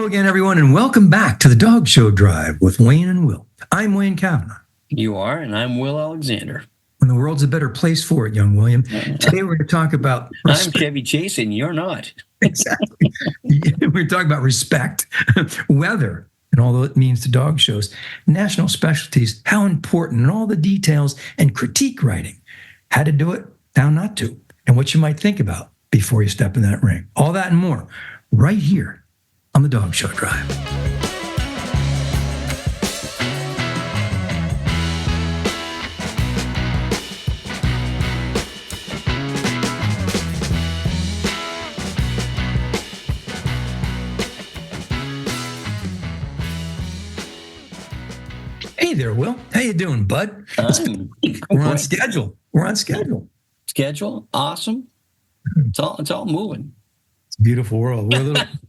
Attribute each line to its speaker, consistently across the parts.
Speaker 1: again, everyone, and welcome back to the Dog Show Drive with Wayne and Will. I'm Wayne Kavanagh.
Speaker 2: You are, and I'm Will Alexander.
Speaker 1: When the world's a better place for it, young William. Today we're going to talk about
Speaker 2: respect. I'm Chevy Chase, and you're not.
Speaker 1: Exactly. We're going to talk about respect, weather, and all that it means to dog shows, national specialties, how important, and all the details, and critique writing, how to do it, how not to, and what you might think about before you step in that ring. All that and more right here on the Dog Show Drive. Hey there, Will. How you doing, bud? We're on schedule.
Speaker 2: Schedule? Awesome. It's all moving.
Speaker 1: It's a beautiful world.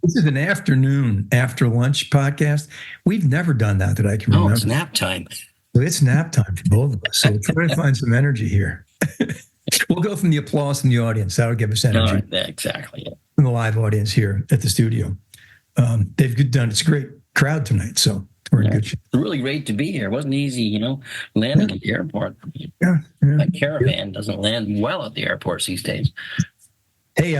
Speaker 1: This is an afternoon after lunch podcast. We've never done that I can remember.
Speaker 2: Oh, it's nap time.
Speaker 1: So it's nap time for both of us. So we're trying to find some energy here. We'll go from the applause from the audience. That'll give us energy.
Speaker 2: Exactly. Yeah.
Speaker 1: From the live audience here at the studio. They've done, it's a great crowd tonight. So we're in good shape.
Speaker 2: It's really great to be here. It wasn't easy, landing at the airport. That caravan doesn't land well at the airports these days.
Speaker 1: Hey,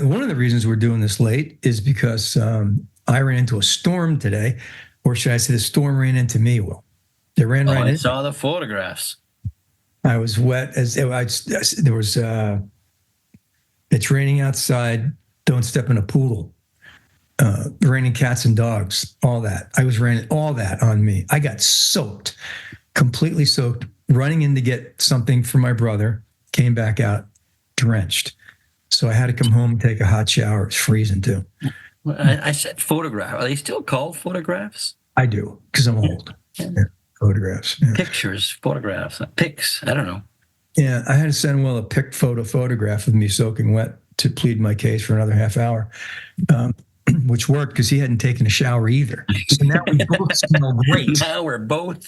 Speaker 1: one of the reasons we're doing this late is because I ran into a storm today, or should I say the storm ran into me, Will. It ran right in.
Speaker 2: I saw the photographs.
Speaker 1: I was wet it's raining outside. Don't step in a poodle. Raining cats and dogs, all that. I was raining all that on me. I got soaked, completely soaked, running in to get something for my brother, came back out drenched. So I had to come home and take a hot shower. It's freezing too.
Speaker 2: Well, I said photograph. Are they still called photographs?
Speaker 1: I do, because I'm old. Yeah. Photographs. Yeah.
Speaker 2: Pictures, photographs, pics. I don't know.
Speaker 1: Yeah, I had to send Will a photograph of me soaking wet to plead my case for another half hour. Which worked because he hadn't taken a shower either. So now we both smell great.
Speaker 2: Now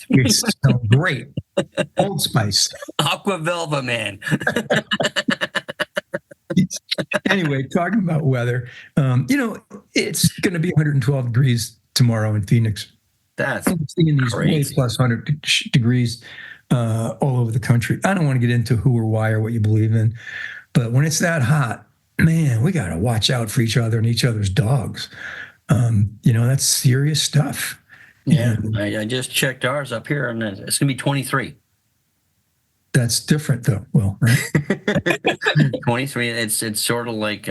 Speaker 1: we smell great. Old Spice.
Speaker 2: Aqua Velva, man.
Speaker 1: Anyway, talking about weather, it's going to be 112 degrees tomorrow in Phoenix.
Speaker 2: That's
Speaker 1: seeing these way plus 100 degrees all over the country. I don't want to get into who or why or what you believe in, but when it's that hot, man, we got to watch out for each other and each other's dogs. That's serious stuff.
Speaker 2: Yeah, I just checked ours up here, and it's going to be 23.
Speaker 1: That's different, though. Well, right?
Speaker 2: 23. It's sort of like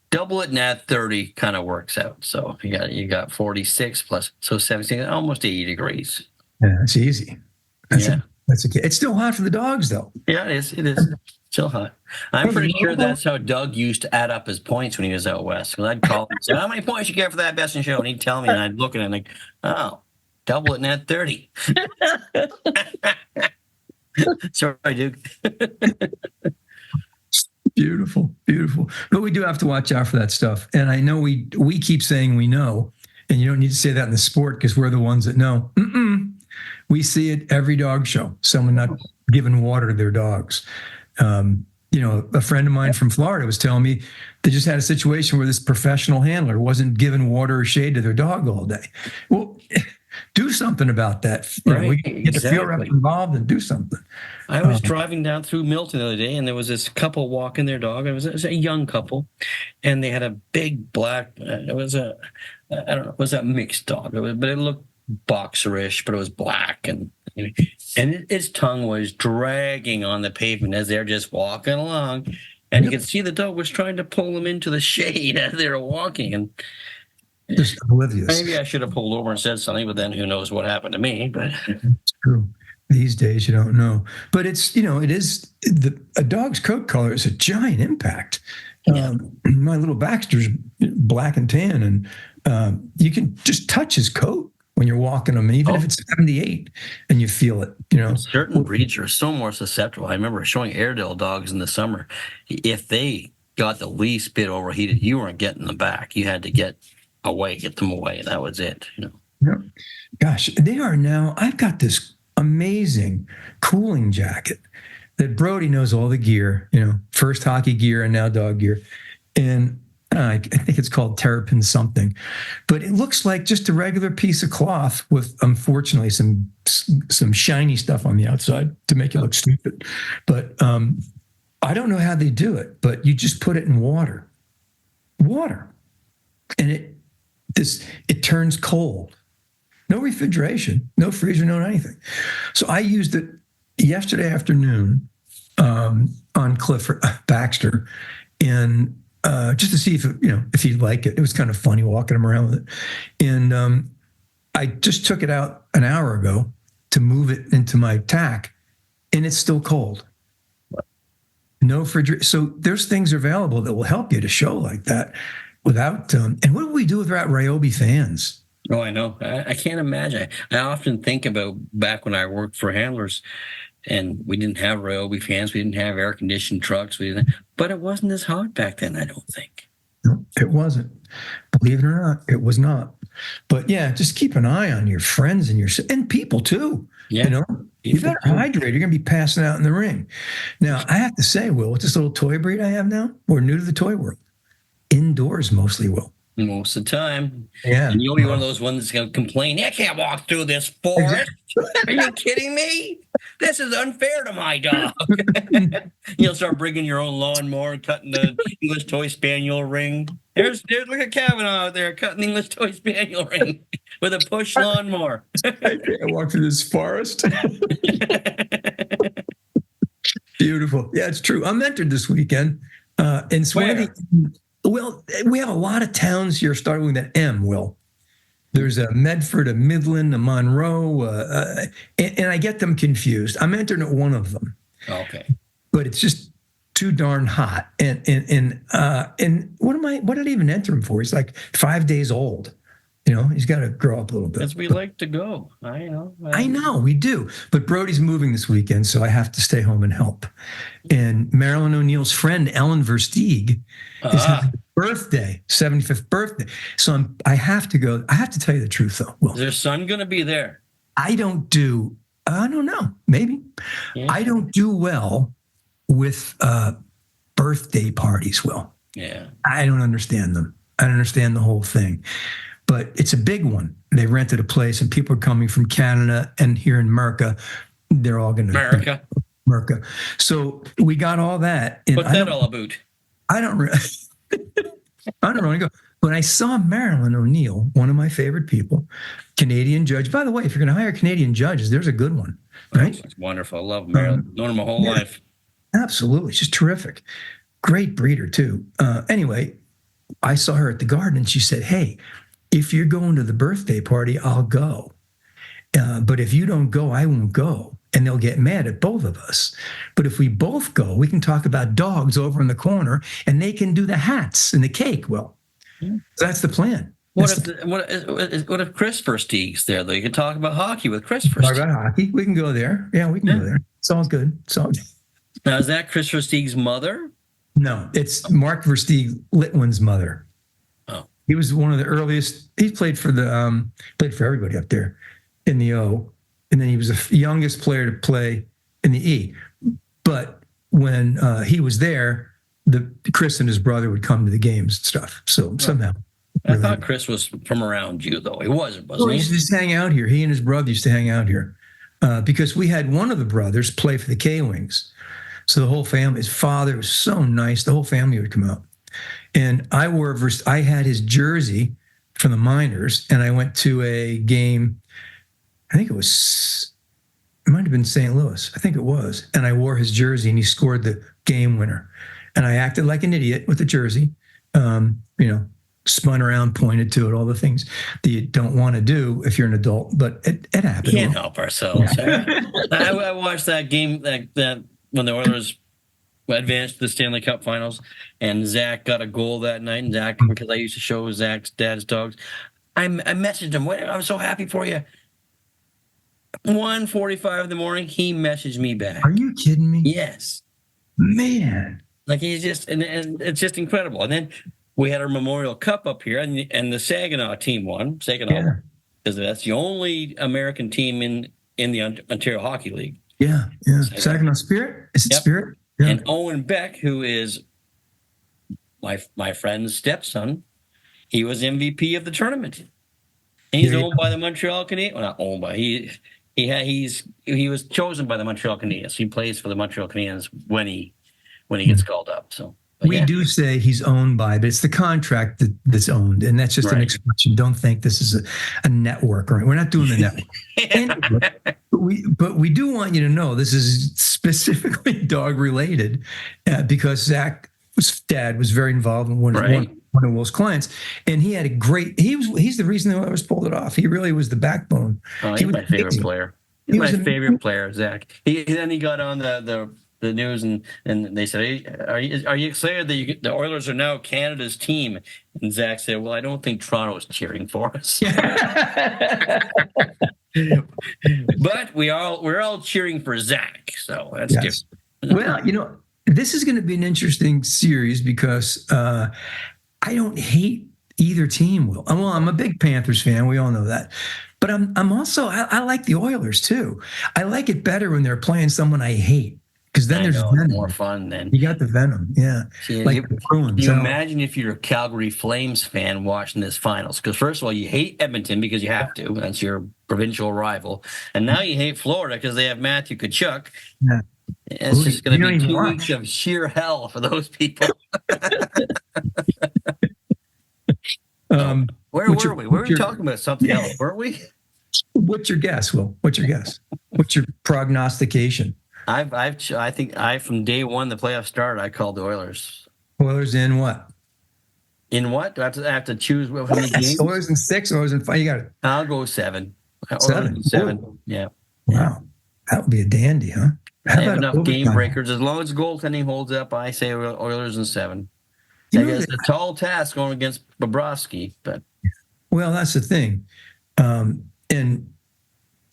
Speaker 2: double it and add 30 kind of works out. So you got 46 plus 17, almost 80 degrees.
Speaker 1: Yeah, it's easy. That's okay. It's still hot for the dogs, though.
Speaker 2: Yeah, it is. It is. Still hot. I'm pretty sure that's how Doug used to add up his points when he was out west. Because I'd call him and say, how many points you get for that best in show? And he'd tell me, and I'd look at it and like, oh, double it and add 30. Sorry, Duke.
Speaker 1: Beautiful. But we do have to watch out for that stuff. And I know we keep saying we know, and you don't need to say that in the sport because we're the ones that know. We see it every dog show. Someone not giving water to their dogs. A friend of mine from Florida was telling me they just had a situation where this professional handler wasn't giving water or shade to their dog all day. Well, do something about that.
Speaker 2: Right,
Speaker 1: we get the field rep involved and do something.
Speaker 2: I was driving down through Milton the other day, and there was this couple walking their dog. It was a young couple, and they had a big black. It was a mixed dog, but it looked boxerish, but it was black, and its tongue was dragging on the pavement as they're just walking along, and you could see the dog was trying to pull them into the shade as they were walking, and
Speaker 1: just oblivious.
Speaker 2: Maybe I should have pulled over and said something, but then who knows what happened to me? But
Speaker 1: it's true. These days you don't know, but it's it is a dog's coat color is a giant impact. Yeah. My little Baxter's black and tan, and you can just touch his coat when you're walking them, and even if it's 78 and you feel it,
Speaker 2: Certain breeds are so more susceptible. I remember showing Airedale dogs in the summer. If they got the least bit overheated, you weren't getting them back. You had to get them away. That was it.
Speaker 1: Yeah. Gosh, they are now. I've got this amazing cooling jacket that Brody knows all the gear, first hockey gear and now dog gear. And I think it's called terrapin something, but it looks like just a regular piece of cloth with, unfortunately, some shiny stuff on the outside to make it look stupid. But I don't know how they do it, but you just put it in water, and it turns cold. No refrigeration, no freezer, no anything. So I used it yesterday afternoon on Clifford Baxter, and just to see if he'd like it. It was kind of funny walking him around with it. And I just took it out an hour ago to move it into my tack, and it's still cold. No refrigerator. So there's things available that will help you to show like that without. And what do we do without Ryobi fans?
Speaker 2: Oh, I know. I can't imagine. I often think about back when I worked for handlers, and we didn't have Ryobi fans, we didn't have air conditioned trucks, but it wasn't as hot back then. I don't think.
Speaker 1: No, it wasn't. Believe it or not, it was not. But yeah, just keep an eye on your friends and people too.
Speaker 2: Yeah.
Speaker 1: You better hydrate. You're going to be passing out in the ring. Now, I have to say, Will, with this little toy breed I have now, we're new to the toy world. Indoors mostly, Will.
Speaker 2: Most of the time.
Speaker 1: Yeah.
Speaker 2: And you'll be one of those ones that's going to complain, I can't walk through this forest. Are you kidding me? This is unfair to my dog. You'll start bringing your own lawnmower, cutting the English Toy Spaniel ring. There's look at Kavanaugh out there cutting the English Toy Spaniel ring with a push lawnmower.
Speaker 1: I can't walk through this forest. Beautiful. Yeah, it's true. I'm entered this weekend. In Sweden. Well, we have a lot of towns here starting with an M, Will. There's a Medford, a Midland, a Monroe, and I get them confused. I'm entering at one of them.
Speaker 2: Okay.
Speaker 1: But it's just too darn hot. And what did I even enter him for? He's like 5 days old. He's got to grow up a little bit.
Speaker 2: Because we like to go. I know.
Speaker 1: I know, we do. But Brody's moving this weekend, so I have to stay home and help. And Marilyn O'Neill's friend, Ellen Versteeg, is having a birthday, 75th birthday. So I have to go. I have to tell you the truth, though. Will.
Speaker 2: Is their son going to be there?
Speaker 1: I don't know. Maybe. Yeah. I don't do well with birthday parties, Will.
Speaker 2: Yeah.
Speaker 1: I don't understand them. I don't understand the whole thing. But it's a big one. They rented a place, and people are coming from Canada and here in America. They're all going to America. So we got all that.
Speaker 2: And what's that all about?
Speaker 1: I don't really go. But I saw Marilyn O'Neill, one of my favorite people, Canadian judge. By the way, if you're going to hire Canadian judges, there's a good one, right?
Speaker 2: That's wonderful. I love Marilyn. Known her my whole life.
Speaker 1: Absolutely. She's terrific. Great breeder, too. Anyway, I saw her at the garden, and she said, hey, if you're going to the birthday party, I'll go. But if you don't go, I won't go. And they'll get mad at both of us. But if we both go, we can talk about dogs over in the corner, and they can do the hats and the cake. Well, that's the plan.
Speaker 2: What if Chris Versteeg's there, though? You can talk about hockey with Chris Versteeg.
Speaker 1: Talk about hockey. We can go there. Yeah, we can go there. It's all good.
Speaker 2: Now, is that Chris Versteeg's mother?
Speaker 1: No, it's Mark Versteeg, Litwin's mother.
Speaker 2: Oh.
Speaker 1: He was one of the earliest. He played for everybody up there in the O, and then he was the youngest player to play in the E. But when he was there, Chris and his brother would come to the games and stuff. So somehow,
Speaker 2: I thought Chris was from around you, though. He wasn't he?
Speaker 1: He used to just hang out here. He and his brother used to hang out here because we had one of the brothers play for the K-Wings. So the whole family, his father was so nice. The whole family would come out. And I had his jersey from the minors, and I went to a game. I think it might have been St. Louis. I think it was. And I wore his jersey, and he scored the game winner. And I acted like an idiot with the jersey, spun around, pointed to it, all the things that you don't want to do if you're an adult, but it happened.
Speaker 2: We can't help ourselves. Yeah. I watched that game that when the Oilers advanced to the Stanley Cup Finals, and Zach got a goal that night. And Zach, because I used to show Zach's dad's dogs, I messaged him. I'm so happy for you. 1:45 in the morning, he messaged me back.
Speaker 1: Are you kidding me?
Speaker 2: Yes,
Speaker 1: man.
Speaker 2: Like he's just, and it's just incredible. And then we had our Memorial Cup up here, and the Saginaw team won. Saginaw, because that's the only American team in the Ontario Hockey League.
Speaker 1: Yeah. Saginaw Spirit. Is it Spirit? Yeah.
Speaker 2: And Owen Beck, who is my friend's stepson, he was MVP of the tournament. And he's
Speaker 1: Yeah,
Speaker 2: owned by the Montreal Canadiens. Well, not owned by he was chosen by the Montreal Canadiens. He plays for the Montreal Canadiens when he gets called up. So
Speaker 1: we do say he's owned by, but it's the contract that's owned, and that's just an expression. Don't think this is a network, or we're not doing the network. Anyway, but we do want you to know this is specifically dog related, because Zach's dad was very involved in one of Will's clients, and he had a great. He's the reason the Oilers pulled it off. He really was the backbone.
Speaker 2: Oh, he's my favorite player. He's my favorite player, Zach. Then he got on the news and they said, hey, are you excited that the Oilers are now Canada's team? And Zach said, well, I don't think Toronto is cheering for us. But we're all cheering for Zach, so that's different.
Speaker 1: Well, this is going to be an interesting series because I don't hate either team. Well, I'm a big Panthers fan. We all know that. But I'm also I like the Oilers too. I like it better when they're playing someone I hate. Because then there's venom.
Speaker 2: More fun then.
Speaker 1: You got the venom, yeah.
Speaker 2: See, like you imagine if you're a Calgary Flames fan watching this finals. Because first of all, you hate Edmonton because you have to. That's your provincial rival. And now you hate Florida because they have Matthew Tkachuk. Yeah. It's just going to be 2 weeks of sheer hell for those people. Where were we? We were talking about something else, weren't we?
Speaker 1: What's your guess, Will? What's your guess? What's your prognostication?
Speaker 2: I think from day one the playoffs started, I called the Oilers.
Speaker 1: Oilers in what?
Speaker 2: In what? Do I have to choose how many games?
Speaker 1: Oilers in 6, Oilers in 5. You got it.
Speaker 2: I'll go 7.
Speaker 1: 7.
Speaker 2: 7. Yeah.
Speaker 1: Wow. That would be a dandy, huh?
Speaker 2: How about enough game breakers? As long as goaltending holds up, I say Oilers in 7. I guess it's a tall task going against Bobrovsky, but
Speaker 1: that's the thing. And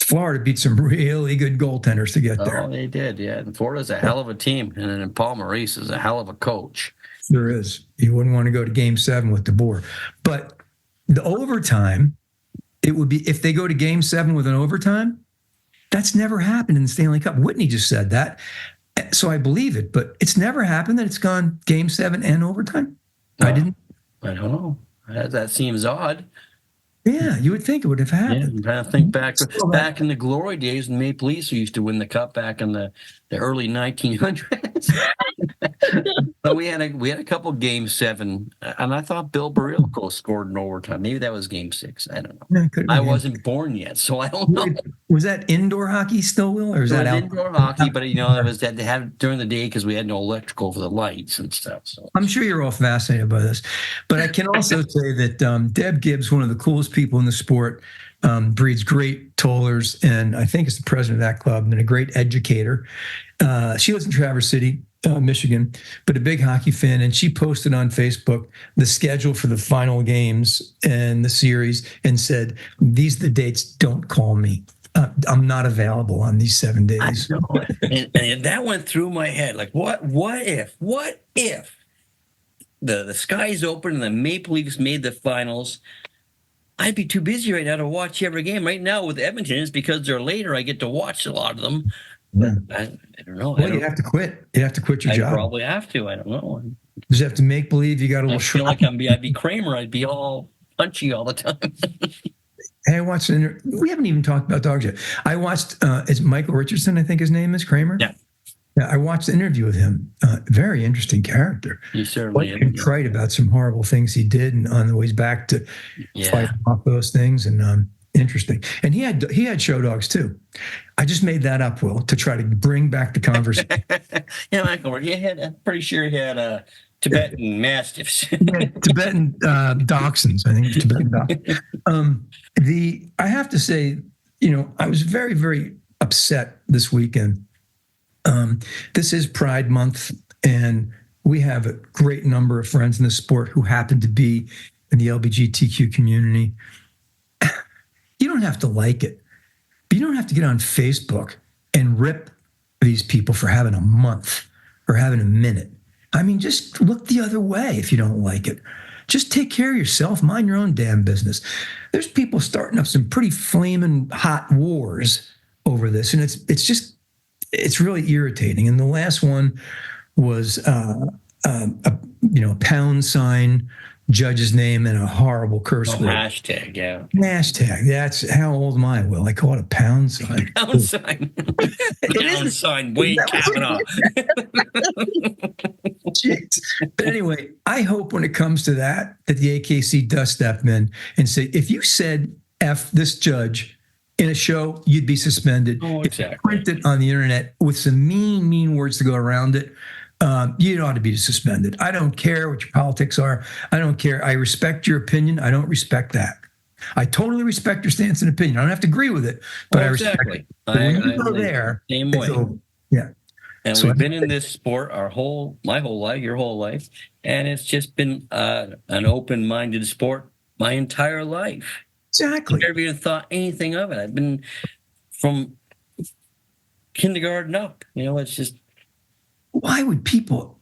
Speaker 1: Florida beat some really good goaltenders to get there.
Speaker 2: Oh, they did, yeah. And Florida's a hell of a team, and then Paul Maurice is a hell of a coach.
Speaker 1: There is. You wouldn't want to go to Game 7 with DeBoer. But the overtime, it would be if they go to Game 7 with an overtime. That's never happened in the Stanley Cup. Whitney just said that, so I believe it. But it's never happened that it's gone Game 7 and overtime.
Speaker 2: I don't know. That seems odd.
Speaker 1: Yeah, you would think it would have happened.
Speaker 2: Yeah, I'm trying to think back in the glory days when Maple Leafs used to win the cup back in the early 1900s. But we had a couple Game 7, and I thought Bill Barilko scored in overtime. Maybe that was Game 6. I don't know. I wasn't born yet, so I don't know.
Speaker 1: Was that indoor hockey still, Will, or is that
Speaker 2: indoor hockey? But it was that they had it during the day because we had no electrical for the lights and stuff. So
Speaker 1: I'm sure you're all fascinated by this, but I can also say that Deb Gibbs, one of the coolest people in the sport, breeds great tollers, and I think is the president of that club and a great educator. She lives in Traverse City, Michigan, but a big hockey fan. And she posted on Facebook the schedule for the final games and the series and said, these are the dates, don't call me. I'm not available on these 7 days.
Speaker 2: and that went through my head. Like, what if the skies open and the Maple Leafs made the finals? I'd be too busy right now to watch every game. Right now with Edmonton, it's because they're later. I get to watch a lot of them.
Speaker 1: Yeah.
Speaker 2: I don't know.
Speaker 1: Well, you have to quit. You have to quit your job.
Speaker 2: I probably have to. I don't know.
Speaker 1: You just have to make believe you got a little.
Speaker 2: I feel like I'd be Kramer. I'd be all punchy all the time.
Speaker 1: Hey, I watched. We haven't even talked about dogs yet. I watched. Is Michael Richardson? I think his name is Kramer.
Speaker 2: Yeah.
Speaker 1: Yeah, I watched the interview with him. Very interesting character.
Speaker 2: He certainly is.
Speaker 1: Contrite about some horrible things he did, and on the ways back to fight off those things. And interesting. And he had show dogs too. I just made that up, Will, to try to bring back the conversation.
Speaker 2: Yeah, Michael, I'm pretty sure he had Tibetan Mastiffs.
Speaker 1: Tibetan Dachshunds. I think it's Tibetan Dachshunds. I have to say, I was very, very upset this weekend. This is Pride Month, and we have a great number of friends in the sport who happen to be in the LGBTQ community. You don't have to like it, but you don't have to get on Facebook and rip these people for having a month or having a minute. I mean, just look the other way if you don't like it. Just take care of yourself. Mind your own damn business. There's people starting up some pretty flaming hot wars over this, and it's really irritating. And the last one was pound sign, judge's name, and a horrible curse
Speaker 2: Oh,
Speaker 1: word.
Speaker 2: hashtag, yeah.
Speaker 1: Hashtag. That's how old am I? Will I call it a pound sign?
Speaker 2: Pound sign. Pound sign, Wayne Kavanaugh.
Speaker 1: Jeez. But anyway, I hope when it comes to that the AKC does step in and say, if you said F this judge in a show, you'd be suspended.
Speaker 2: Oh,
Speaker 1: If you
Speaker 2: exactly.
Speaker 1: print it on the internet with some mean words to go around it, you ought to be suspended. I don't care what your politics are. I don't care. I respect your opinion. I don't respect that. I totally respect your stance and opinion. I don't have to agree with it, but I respect
Speaker 2: exactly.
Speaker 1: it. But when you go
Speaker 2: I'm the
Speaker 1: there,
Speaker 2: same
Speaker 1: it's
Speaker 2: way.
Speaker 1: over. Yeah.
Speaker 2: And
Speaker 1: So
Speaker 2: we've been in this sport my whole life, your whole life, and it's just been an open-minded sport my entire life.
Speaker 1: Exactly.
Speaker 2: I never even thought anything of it. I've been from kindergarten up. It's just
Speaker 1: Why would people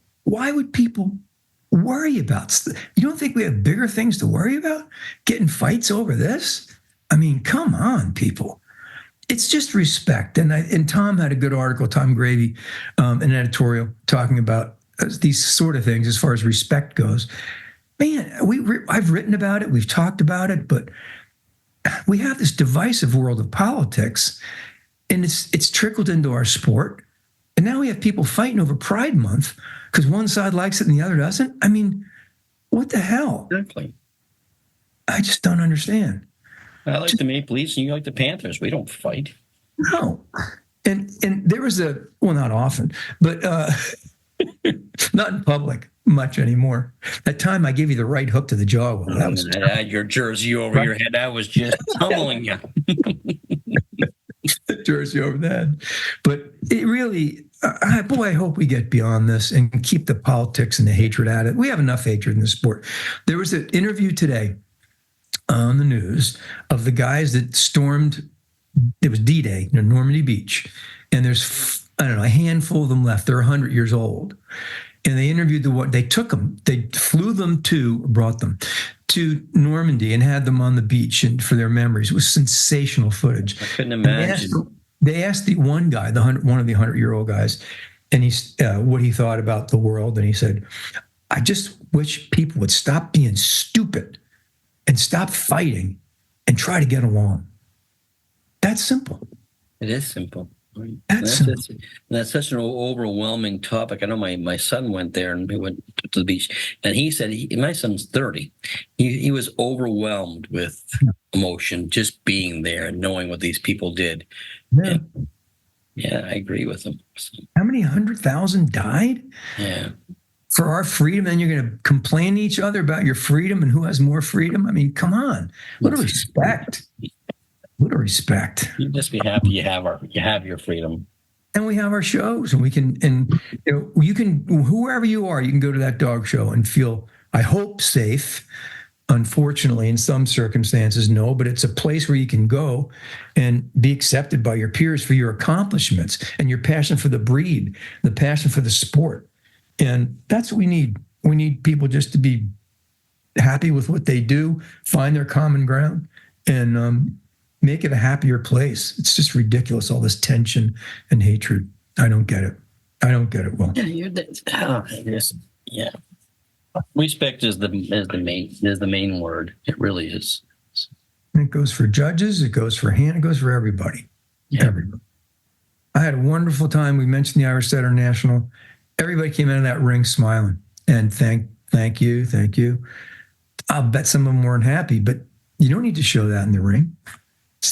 Speaker 1: worry about you don't think we have bigger things to worry about? Getting fights over this? I mean, come on, people. It's just respect. And Tom had a good article, Tom Gravy, an editorial talking about these sort of things as far as respect goes. Man, I've written about it, we've talked about it, but we have this divisive world of politics, and it's trickled into our sport. And now we have people fighting over Pride Month because one side likes it and the other doesn't. I mean, what the hell?
Speaker 2: exactly.
Speaker 1: I just don't understand.
Speaker 2: I like the Maple Leafs and you like the Panthers. We don't fight.
Speaker 1: No. And there was not often, but not in public much anymore. That time I gave you the right hook to the jaw. Well, that was
Speaker 2: I had your jersey over your head. I was just pummeling you.
Speaker 1: jersey over that. But it really, I hope we get beyond this and keep the politics and the hatred at it. We have enough hatred in the sport. There was an interview today on the news of the guys that stormed, it was D-Day, Normandy Beach. And there's, I don't know, a handful of them left. They're 100 years old. And they interviewed they flew them brought them to Normandy and had them on the beach and for their memories. It was sensational footage.
Speaker 2: I couldn't imagine.
Speaker 1: They asked the one guy, one of the 100-year-old guys, and what he thought about the world. And he said, I just wish people would stop being stupid and stop fighting and try to get along. That's simple.
Speaker 2: It is simple.
Speaker 1: That's
Speaker 2: such an overwhelming topic. I know my son went there and he went to the beach, and he said my son's 30. He was overwhelmed with emotion just being there and knowing what these people did.
Speaker 1: Yeah.
Speaker 2: Yeah, I agree with him. So,
Speaker 1: how many 100,000 died?
Speaker 2: yeah.
Speaker 1: For our freedom, and you're going to complain to each other about your freedom and who has more freedom? I mean, come on. What a respect. What a respect.
Speaker 2: You just be happy you have your freedom.
Speaker 1: And we have our shows, and we can, you can, whoever you are, you can go to that dog show and feel, I hope, safe. Unfortunately, in some circumstances, no, but it's a place where you can go and be accepted by your peers for your accomplishments and your passion for the breed, the passion for the sport. And that's what we need. We need people just to be happy with what they do, find their common ground, and make it a happier place. It's just ridiculous, all this tension and hatred. I don't get it. Will.
Speaker 2: Yeah, yeah. Respect is the main word. It really is.
Speaker 1: And it goes for judges. It goes for it goes for everybody.
Speaker 2: Yeah.
Speaker 1: Everybody. I had a wonderful time. We mentioned the Irish Setter National. Everybody came out of that ring smiling and thank you. I'll bet some of them weren't happy, but you don't need to show that in the ring.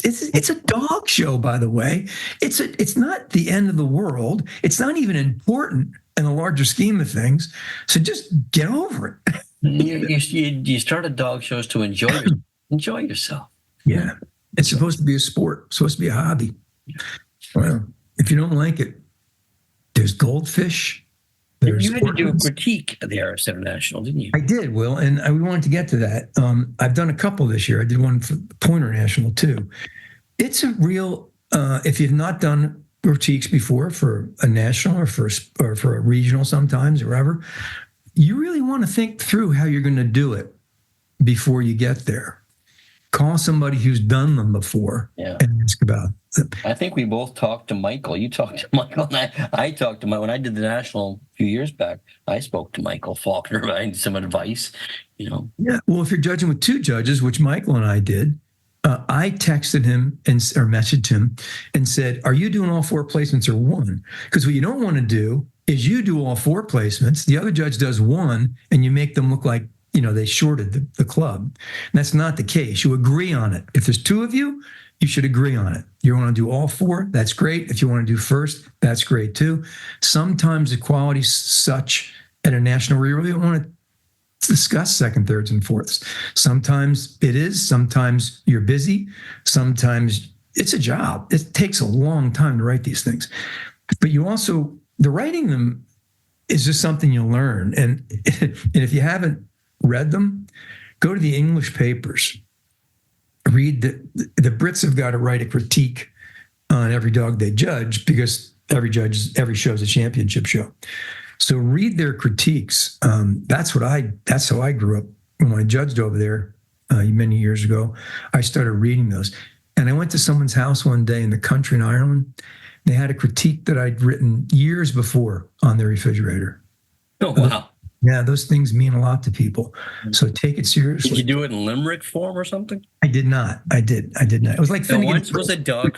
Speaker 1: It's a dog show, by the way. It's not the end of the world. It's not even important in the larger scheme of things. So just get over it.
Speaker 2: You started dog shows to enjoy yourself.
Speaker 1: Yeah. It's supposed to be a sport. It's supposed to be a hobby. Well, if you don't like it, there's goldfish.
Speaker 2: You had to do a critique of the Irish International, didn't you?
Speaker 1: I did, Will, and we wanted to get to that. I've done a couple this year. I did one for Pointer National too. It's a real. If you've not done critiques before for a national or for a regional, sometimes or wherever, you really want to think through how you're going to do it before you get there, call somebody who's done them before
Speaker 2: Yeah.
Speaker 1: and ask about them.
Speaker 2: I think we both talked to Michael. You talked to Michael, and I talked to Michael. When I did the national a few years back, I spoke to Michael Faulkner. I need some advice, you know.
Speaker 1: Yeah. Well, if you're judging with two judges, which Michael and I did, I texted him or messaged him and said, "Are you doing all four placements or one?" Because what you don't want to do is you do all four placements, the other judge does one, and you make them look like they shorted the club. And that's not the case. You agree on it. If there's two of you, you should agree on it. You want to do all four, that's great. If you want to do first, that's great too. Sometimes the quality's such at a national where you really don't want to discuss second, thirds, and fourths. Sometimes it is. Sometimes you're busy. Sometimes it's a job. It takes a long time to write these things. But the writing them is just something you learn. And if you haven't read them, go to the English papers. Read the Brits have got to write a critique on every dog they judge because every show is a championship show. So read their critiques. That's how I grew up when I judged over there many years ago. I started reading those, and I went to someone's house one day in the country in Ireland. They had a critique that I'd written years before on their refrigerator.
Speaker 2: Oh, wow.
Speaker 1: Yeah, those things mean a lot to people. So take it seriously.
Speaker 2: Did you do it in limerick form or something?
Speaker 1: I did not. I did not. It was like
Speaker 2: No,
Speaker 1: Finnegan's
Speaker 2: once was a dog.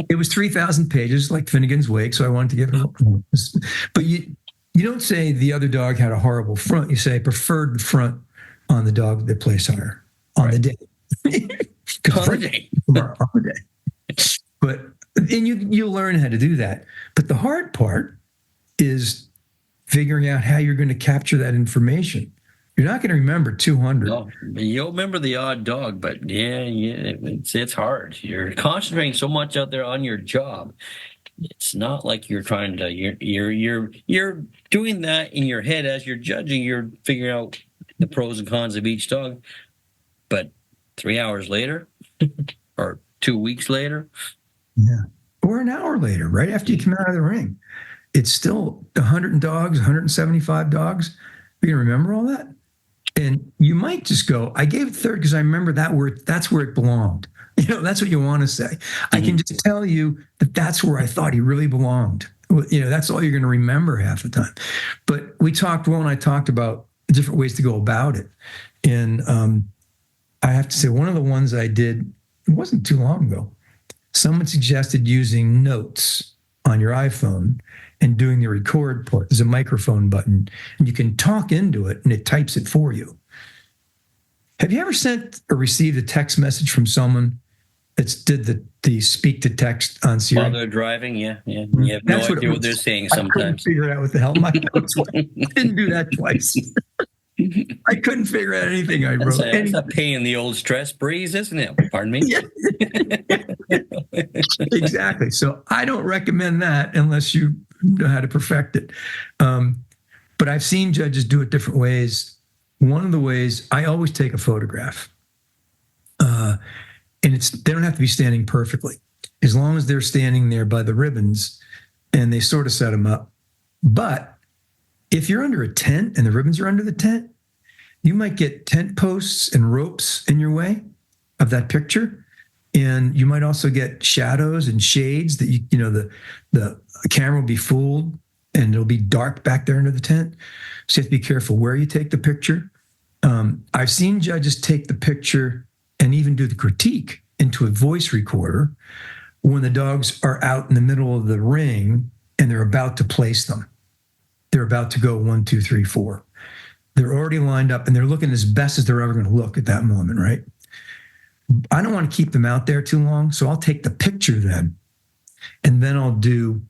Speaker 1: It was 3,000 pages, like Finnegan's Wake. So I wanted to give it. But you don't say the other dog had a horrible front. You say preferred the front on the dog that placed higher on the day.
Speaker 2: On the day.
Speaker 1: On the day. But and you learn how to do that. But the hard part is figuring out how you're going to capture that information. You're not going to remember 200.
Speaker 2: No, you'll remember the odd dog, but yeah, it's hard. You're concentrating so much out there on your job. It's not like you're trying to. You're doing that in your head as you're judging. You're figuring out the pros and cons of each dog. But 3 hours later, or 2 weeks later,
Speaker 1: yeah, or an hour later, right after you come out of the ring, it's still 100 dogs, 175 dogs. You're going to remember all that? And you might just go, I gave it third because I remember that's where it belonged. That's what you want to say. Mm-hmm. I can just tell you that's where I thought he really belonged. That's all you're going to remember half the time. But Will and I talked about different ways to go about it. And I have to say, one of the ones I did, it wasn't too long ago, someone suggested using notes on your iPhone and doing the record part. There's a microphone button, and you can talk into it, and it types it for you. Have you ever sent or received a text message from someone that did the speak to text on Siri?
Speaker 2: While they're driving, yeah. You have no idea what they're saying sometimes.
Speaker 1: I couldn't figure out what the hell my notes were. Didn't do that twice. I couldn't figure out anything I wrote.
Speaker 2: That's a pain in the old stress breeze, isn't it? Pardon me?
Speaker 1: Yeah. Exactly. So I don't recommend that unless you know how to perfect it. But I've seen judges do it different ways. One of the ways, I always take a photograph. And they don't have to be standing perfectly. As long as they're standing there by the ribbons and they sort of set them up. But if you're under a tent and the ribbons are under the tent, you might get tent posts and ropes in your way of that picture. And you might also get shadows and shades that the camera will be fooled and it'll be dark back there under the tent. So you have to be careful where you take the picture. I've seen judges take the picture and even do the critique into a voice recorder when the dogs are out in the middle of the ring and they're about to place them. They're about to go 1, 2, 3, 4. They're already lined up and they're looking as best as they're ever going to look at that moment, right? I don't want to keep them out there too long, so I'll take the picture then. And then I'll do,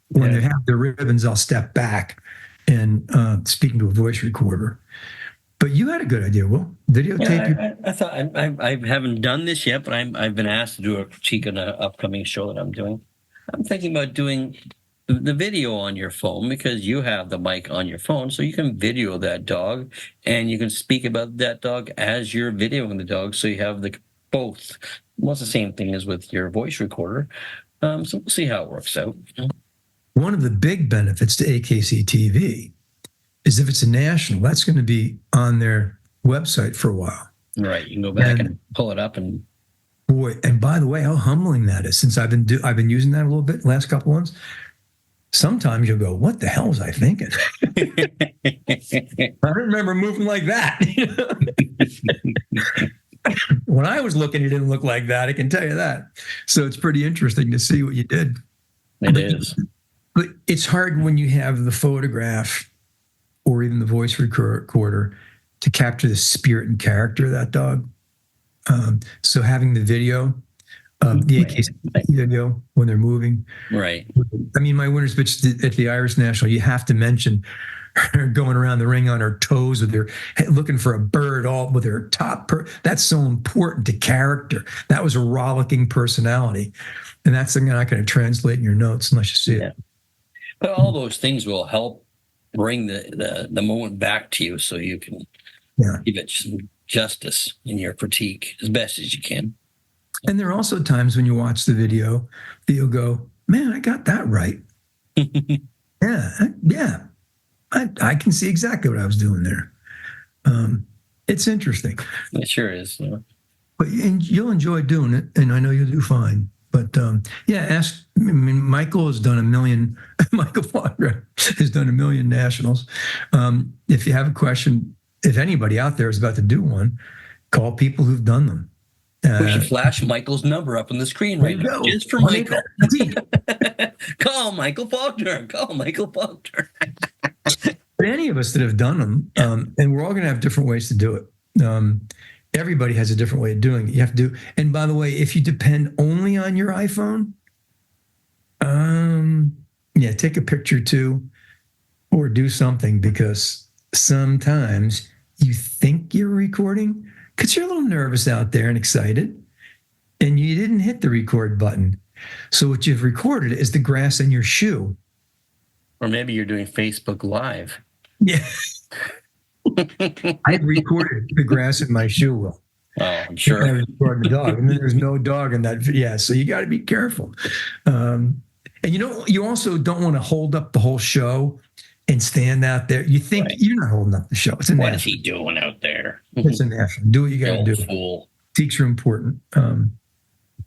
Speaker 1: when they have the ribbons, I'll step back and speaking to a voice recorder. But you had a good idea, Will. Videotape.
Speaker 2: Yeah, I thought I haven't done this yet, but I've been asked to do a critique on an upcoming show that I'm doing. I'm thinking about doing the video on your phone because you have the mic on your phone, so you can video that dog and you can speak about that dog as you're videoing the dog. So you have both. Well, it's the same thing as with your voice recorder. So we'll see how it works out.
Speaker 1: One of the big benefits to AKC TV is if it's a national, that's going to be on their website for a while.
Speaker 2: Right. You can go back
Speaker 1: And
Speaker 2: and pull it up and
Speaker 1: boy, and by the way, how humbling that is. Since I've been using that a little bit last couple ones. Sometimes you'll go, "What the hell was I thinking?" I don't remember moving like that. When I was looking, it didn't look like that. I can tell you that. So it's pretty interesting to see what you did.
Speaker 2: it is.
Speaker 1: But it's hard when you have the photograph or even the voice recorder to capture the spirit and character of that dog. So having the video, the AKC video when they're moving.
Speaker 2: Right.
Speaker 1: I mean, my winner's bitch at the Irish National, you have to mention her going around the ring on her toes with her looking for a bird all with her top. That's so important to character. That was a rollicking personality. And that's something not going to translate in your notes unless you see it.
Speaker 2: But all those things will help bring the moment back to you so you can give it some justice in your critique as best as you can.
Speaker 1: And there are also times when you watch the video that you'll go, man, I got that right. Yeah. I can see exactly what I was doing there. It's interesting.
Speaker 2: It sure is. Yeah.
Speaker 1: But you'll enjoy doing it, and I know you'll do fine. But Michael has done a million. Michael Faulkner has done a million nationals. If you have a question, if anybody out there is about to do one, call people who've done them.
Speaker 2: We should flash Michael's number up on the screen right now, just for Michael. Call Michael Faulkner. Call Michael Faulkner.
Speaker 1: But any of us that have done them, and we're all going to have different ways to do it. Everybody has a different way of doing it. You have to do. And by the way, if you depend only on your iPhone, take a picture too, or do something, because sometimes you think you're recording because you're a little nervous out there and excited, and you didn't hit the record button. So what you've recorded is the grass in your shoe.
Speaker 2: Or maybe you're doing Facebook Live.
Speaker 1: Yeah. I recorded the grass in my shoe, Will.
Speaker 2: Oh, I'm sure.
Speaker 1: I recorded the dog, and then there's no dog in that video. Yeah, so you got to be careful. And you also don't want to hold up the whole show and stand out there. You think you're not holding up the show. It's a
Speaker 2: what is he doing out there?
Speaker 1: It's a national. Do what you got to do.
Speaker 2: Fool.
Speaker 1: Critiques are important.
Speaker 2: An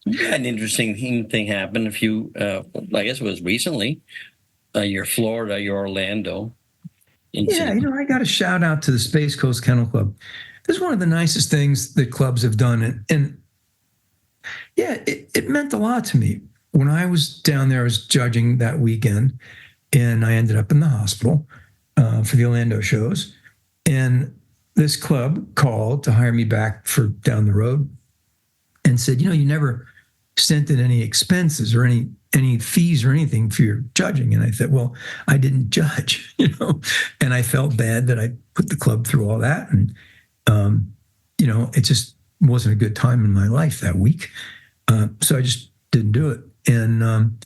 Speaker 2: interesting thing happened a few, I guess it was recently. Your Florida, your Orlando incident.
Speaker 1: Yeah, I got a shout out to the Space Coast Kennel Club. This is one of the nicest things that clubs have done. And it meant a lot to me. When I was down there, I was judging that weekend, and I ended up in the hospital for the Orlando shows. And this club called to hire me back for down the road and said, you never sent in any expenses or any fees or anything for your judging. And I said, well, I didn't judge, and I felt bad that I put the club through all that. And, it just wasn't a good time in my life that week. So I just didn't do it. And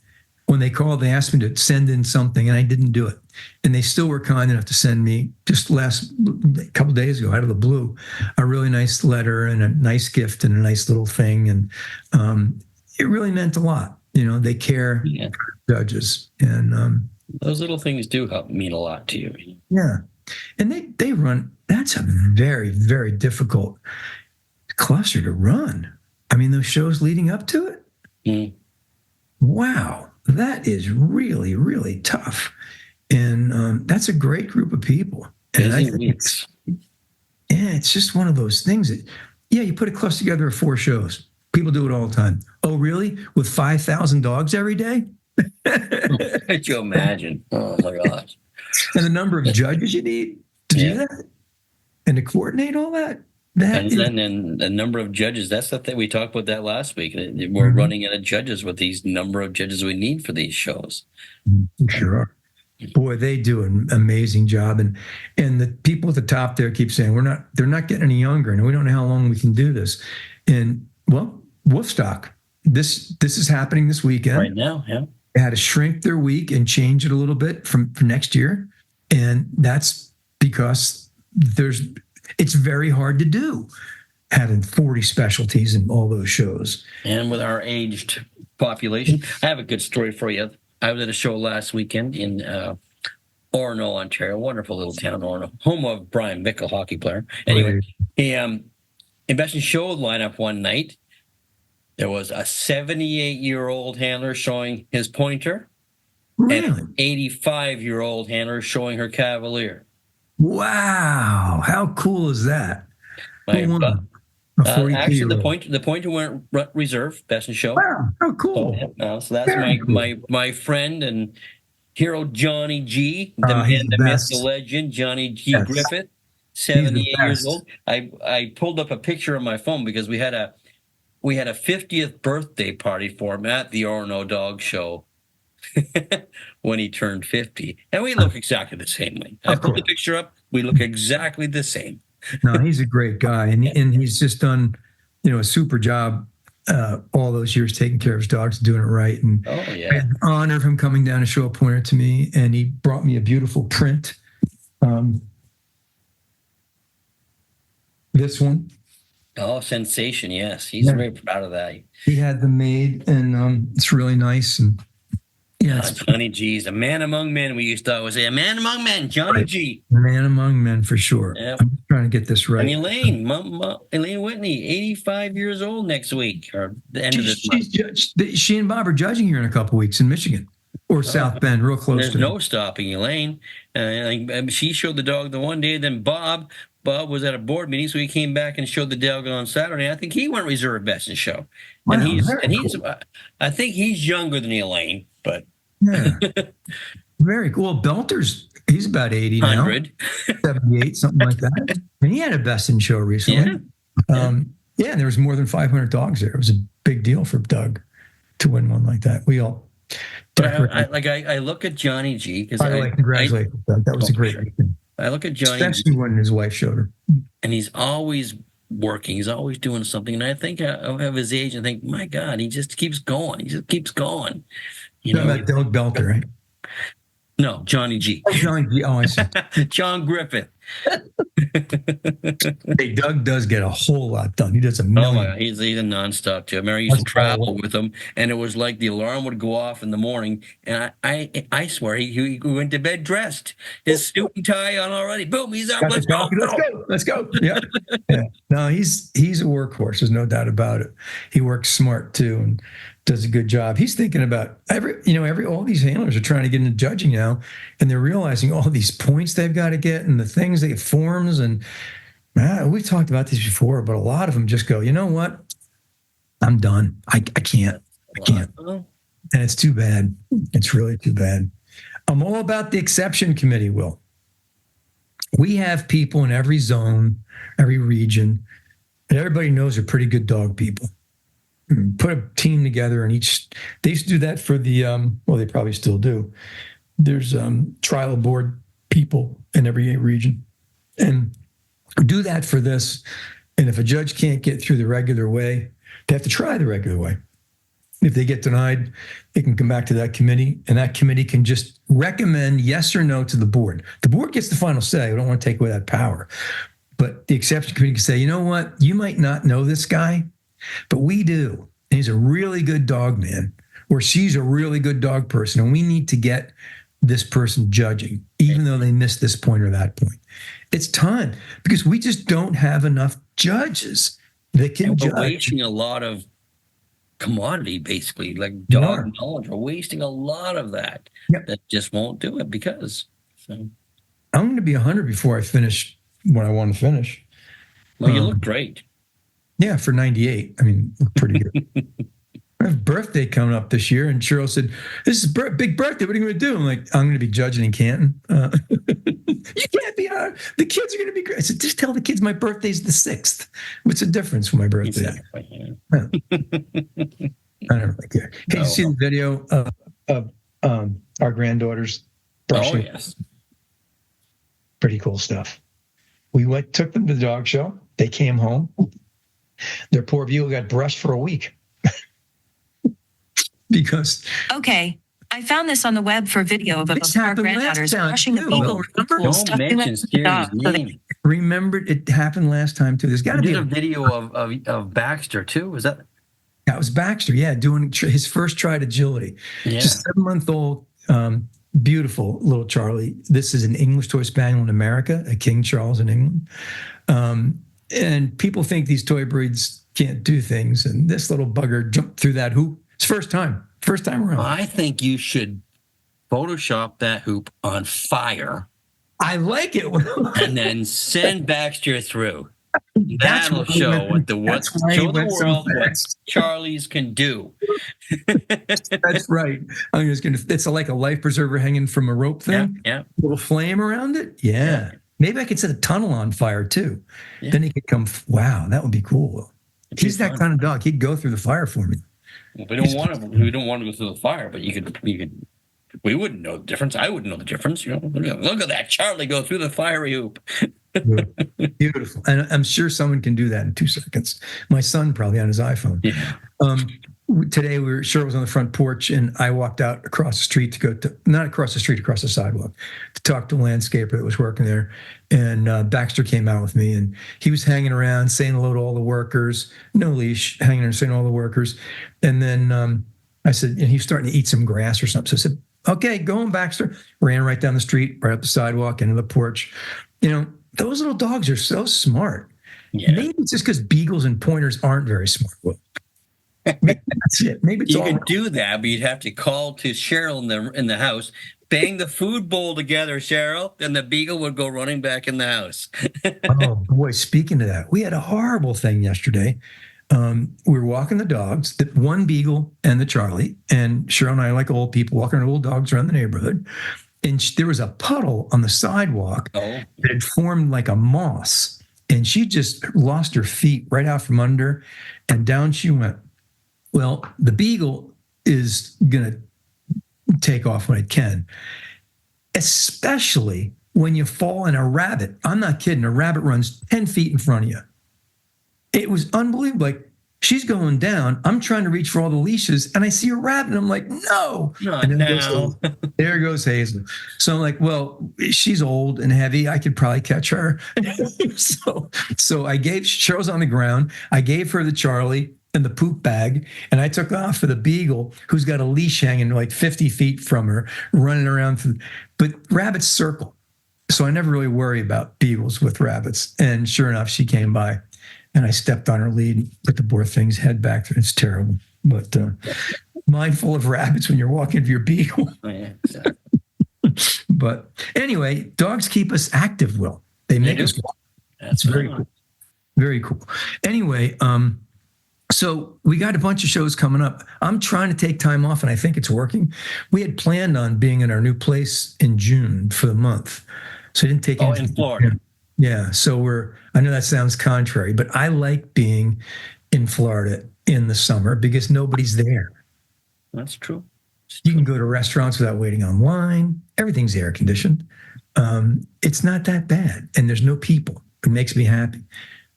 Speaker 1: when they called, they asked me to send in something, and I didn't do it. And they still were kind enough to send me just a couple of days ago, out of the blue, a really nice letter and a nice gift and a nice little thing. And it really meant a lot. They care for judges, and
Speaker 2: those little things do mean a lot to you.
Speaker 1: Yeah, and they run. That's a very, very difficult cluster to run. I mean, those shows leading up to it.
Speaker 2: Mm.
Speaker 1: Wow, that is really, really tough, and that's a great group of people. And I think it's just one of those things that, you put a cluster together of 4 shows. People do it all the time. Oh, really? With 5,000 dogs every day?
Speaker 2: Could you imagine? Oh my gosh!
Speaker 1: And the number of judges you need to do that, and to coordinate all that.
Speaker 2: And the number of judges. That's the thing. We talked about that last week. We're running out of judges with these number of judges we need for these shows.
Speaker 1: You sure are. Boy, they do an amazing job, and the people at the top there keep saying they're not getting any younger, and we don't know how long we can do this. And well, Wolfstock, this is happening this weekend
Speaker 2: right now. Yeah,
Speaker 1: they had to shrink their week and change it a little bit for next year, and that's because it's very hard to do having 40 specialties in all those shows.
Speaker 2: And with our aged population, I have a good story for you. I was at a show last weekend in Orono, Ontario. Wonderful little town, Orono, home of Brian Bickle, hockey player. Anyway, Best in Show lineup one night, there was a 78-year-old handler showing his pointer and
Speaker 1: Really?
Speaker 2: an 85-year-old handler showing her Cavalier.
Speaker 1: Wow. How cool is that?
Speaker 2: My,
Speaker 1: Who
Speaker 2: uh,
Speaker 1: won? A 42
Speaker 2: actually,
Speaker 1: year old.
Speaker 2: the pointer went reserve, Best in Show.
Speaker 1: Wow. How
Speaker 2: So,
Speaker 1: cool.
Speaker 2: so that's
Speaker 1: Very cool.
Speaker 2: my friend and hero Johnny G, the man,
Speaker 1: He's the
Speaker 2: the myth,
Speaker 1: best.
Speaker 2: the legend, Johnny G.
Speaker 1: Yes.
Speaker 2: Griffith,
Speaker 1: He's the
Speaker 2: 78 years
Speaker 1: best.
Speaker 2: old. I pulled up a picture on my phone because we had a 50th birthday party for him at the Orono Dog Show when he turned 50, and we look exactly the same way. I
Speaker 1: Of
Speaker 2: put the
Speaker 1: course.
Speaker 2: picture up. We look exactly the same.
Speaker 1: No, he's a great guy, and he's just done, a super job all those years taking care of his dogs, doing it right. And
Speaker 2: Oh
Speaker 1: I
Speaker 2: yeah.
Speaker 1: had the honor of him coming down to show a pointer to me, and he brought me a beautiful print. This one,
Speaker 2: Oh, sensation! Yes, he's
Speaker 1: Yeah.
Speaker 2: very proud of that.
Speaker 1: he had them made, and it's really nice. And yeah, it's
Speaker 2: Johnny G's a man among men. We used to always say, a man among men, Johnny
Speaker 1: Right.
Speaker 2: G.
Speaker 1: a man among men for sure.
Speaker 2: Yep.
Speaker 1: I'm trying to get this right.
Speaker 2: And Elaine, Elaine Whitney, 85 years old next week, or the end of this month.
Speaker 1: She and Bob are judging here in a couple weeks in Michigan or South Bend, real close
Speaker 2: There's
Speaker 1: to
Speaker 2: no stopping Elaine. She showed the dog the one day. Then Bob was at a board meeting, so he came back and showed the dog on Saturday. I think he went reserve Best in Show.
Speaker 1: Wow,
Speaker 2: And
Speaker 1: very
Speaker 2: he's
Speaker 1: cool.
Speaker 2: I think he's younger than Elaine, but
Speaker 1: Yeah, very cool. Well, Belter's he's about 80 now,
Speaker 2: 100.
Speaker 1: 78, something like that. And he had a Best in Show recently. And there was more than 500 dogs there. It was a big deal for Doug to win one like that. We all.
Speaker 2: But I look at Johnny G because
Speaker 1: By the way, congratulations, Doug. That was a great weekend.
Speaker 2: I look at Johnny G,
Speaker 1: Especially when his wife showed her.
Speaker 2: and he's always working. He's always doing something. And I think of his age and think, my God, he just keeps going. He just keeps going. You
Speaker 1: Talking
Speaker 2: know,
Speaker 1: about Doug Belter, right?
Speaker 2: no, Johnny G.
Speaker 1: Oh, John G. Oh, I see.
Speaker 2: John Griffith.
Speaker 1: Hey, Doug does get a whole lot done. He does a
Speaker 2: Oh
Speaker 1: million.
Speaker 2: my God, he's a nonstop too. I remember I used to
Speaker 1: That's
Speaker 2: travel
Speaker 1: all.
Speaker 2: with him, and it was like the alarm would go off in the morning, and I swear he went to bed dressed, his suit and tie on already. Boom, he's up.
Speaker 1: Got the
Speaker 2: Let's go.
Speaker 1: coffee. Let's go. Yeah. Yeah. No, he's a workhorse. There's no doubt about it. He works smart too and does a good job. He's thinking about all these handlers are trying to get into judging now, and they're realizing all these points they've got to get and the things they forms and we've talked about this before, but a lot of them just go, you know what? I'm done. I can't.
Speaker 2: Well,
Speaker 1: And it's too bad. It's really too bad. I'm all about the exception committee, Will. We have people in every zone, every region, and everybody knows they're pretty good dog people. Put a team together and they used to do that for the, they probably still do. There's trial board people in every region and do that for this. And if a judge can't get through the regular way, they have to try the regular way. If they get denied, they can come back to that committee, and that committee can just recommend yes or no to the board. The board gets the final say. We don't want to take away that power. But the exception committee can say, you know what? You might not know this guy, but we do. And he's a really good dog man, or she's a really good dog person, and we need to get this person judging, even though they missed this point or that point. It's time because we just don't have enough judges that can
Speaker 2: and we're
Speaker 1: judge.
Speaker 2: wasting a lot of commodity, basically, like dog knowledge. We're wasting a lot of that.
Speaker 1: Yep.
Speaker 2: That just won't do it because. So.
Speaker 1: I'm going to be 100 before I finish what I want to finish.
Speaker 2: Well, you look great.
Speaker 1: Yeah, for 98. I mean, look pretty good. I have a birthday coming up this year, and Cheryl said, "This is a big birthday. What are you going to do?" I'm like, "I'm going to be judging in Canton." You can't be on. The kids are going to be great. I said, "Just tell the kids my birthday's the 6th. What's the difference for my birthday?"
Speaker 2: Exactly.
Speaker 1: I don't really care. Hey, you see the video of our granddaughters brushing?
Speaker 2: Oh, yes.
Speaker 1: Pretty cool stuff. We took them to the dog show. They came home. Their poor Buell got brushed for a week. Because
Speaker 3: okay, I found this on the web for video of
Speaker 1: This
Speaker 3: our
Speaker 1: happened
Speaker 3: granddaughters
Speaker 1: last time,
Speaker 3: brushing the
Speaker 1: too.
Speaker 3: beagle.
Speaker 1: Remember?
Speaker 2: Don't mention Scary's name.
Speaker 1: remember, it happened last time too. There's got to
Speaker 2: You
Speaker 1: be
Speaker 2: did a video of Baxter too. Was that?
Speaker 1: That was Baxter, yeah, doing his first try at agility.
Speaker 2: Yeah.
Speaker 1: Just 7-month-old, beautiful little Charlie. This is an English Toy Spaniel in America, a King Charles in England. and people think these toy breeds can't do things, and this little bugger jumped through that hoop. It's first time around.
Speaker 2: I think you should Photoshop that hoop on fire
Speaker 1: I like it.
Speaker 2: and then send Baxter through.
Speaker 1: That's
Speaker 2: That'll
Speaker 1: why he
Speaker 2: show
Speaker 1: went-
Speaker 2: what
Speaker 1: that's why he
Speaker 2: show the
Speaker 1: went so
Speaker 2: world what
Speaker 1: fast.
Speaker 2: Charlie's can do.
Speaker 1: That's right. I'm just gonna. It's like a life preserver hanging from a rope
Speaker 2: Yeah,
Speaker 1: thing.
Speaker 2: yeah.
Speaker 1: Little flame around it. Yeah. Maybe I could set a tunnel on fire too.
Speaker 2: Yeah.
Speaker 1: Then he could come. Wow, that would be cool.
Speaker 2: It'd be
Speaker 1: He's that
Speaker 2: fun.
Speaker 1: kind of dog. He'd go through the fire for me.
Speaker 2: We don't want to. We don't want to go through the fire, but you could. We wouldn't know the difference. I wouldn't know the difference. Look at that Charlie go through the fiery hoop.
Speaker 1: Beautiful. And I'm sure someone can do that in 2 seconds. My son probably on his iPhone.
Speaker 2: Yeah.
Speaker 1: Today Cheryl was on the front porch, and I walked out across the street to go to, not across the street, across the sidewalk to talk to a landscaper that was working there. And Baxter came out with me, and he was hanging around saying hello to all the workers, no leash, hanging around saying all the workers. And then I said, and he was starting to eat some grass or something. So I said, okay, go on, Baxter. Ran right down the street, right up the sidewalk, into the porch. Those little dogs are so smart.
Speaker 2: Yeah.
Speaker 1: Maybe it's just because beagles and pointers aren't very smart. Well, maybe that's it. Maybe it's
Speaker 2: You
Speaker 1: all.
Speaker 2: could do that, but you'd have to call to Cheryl in the house, bang the food bowl together, Cheryl, and the beagle would go running back in the house.
Speaker 1: Oh boy! Speaking of that, we had a horrible thing yesterday. We were walking the dogs, the one beagle and the Charlie, and Cheryl and I, like old people, walking our little dogs around the neighborhood. And there was a puddle on the sidewalk
Speaker 2: Oh,
Speaker 1: that had formed like a moss, and she just lost her feet right out from under, and down she went. Well, the beagle is going to take off when it can, especially when you fall in a rabbit. I'm not kidding. A rabbit runs 10 feet in front of you. It was unbelievable. Like, she's going down. I'm trying to reach for all the leashes, and I see a rabbit, and I'm like, no.
Speaker 2: not
Speaker 1: And then
Speaker 2: now.
Speaker 1: there goes Hazel. So I'm like, well, she's old and heavy. I could probably catch her. so I gave, Cheryl's on the ground. I gave her the Charlie and the poop bag, and I took off for the beagle, who's got a leash hanging like 50 feet from her, running around. But rabbits circle. So I never really worry about beagles with rabbits. And sure enough, she came by, and I stepped on her lead and put the poor thing's head back. It's terrible. But mindful of rabbits when you're walking to your beagle.
Speaker 2: Oh, yeah, exactly.
Speaker 1: But anyway, dogs keep us active, Will. They make
Speaker 2: do.
Speaker 1: us walk.
Speaker 2: That's
Speaker 1: It's very
Speaker 2: right.
Speaker 1: cool. Very cool. Anyway, so we got a bunch of shows coming up. I'm trying to take time off, and I think it's working. We had planned on being in our new place in June for the month. So I didn't take
Speaker 2: Oh,
Speaker 1: anything.
Speaker 2: in Florida.
Speaker 1: Yeah. So I know that sounds contrary, but I like being in Florida in the summer because nobody's there.
Speaker 2: That's true.
Speaker 1: You can go to restaurants without waiting online. Everything's air conditioned. It's not that bad. And there's no people. It makes me happy.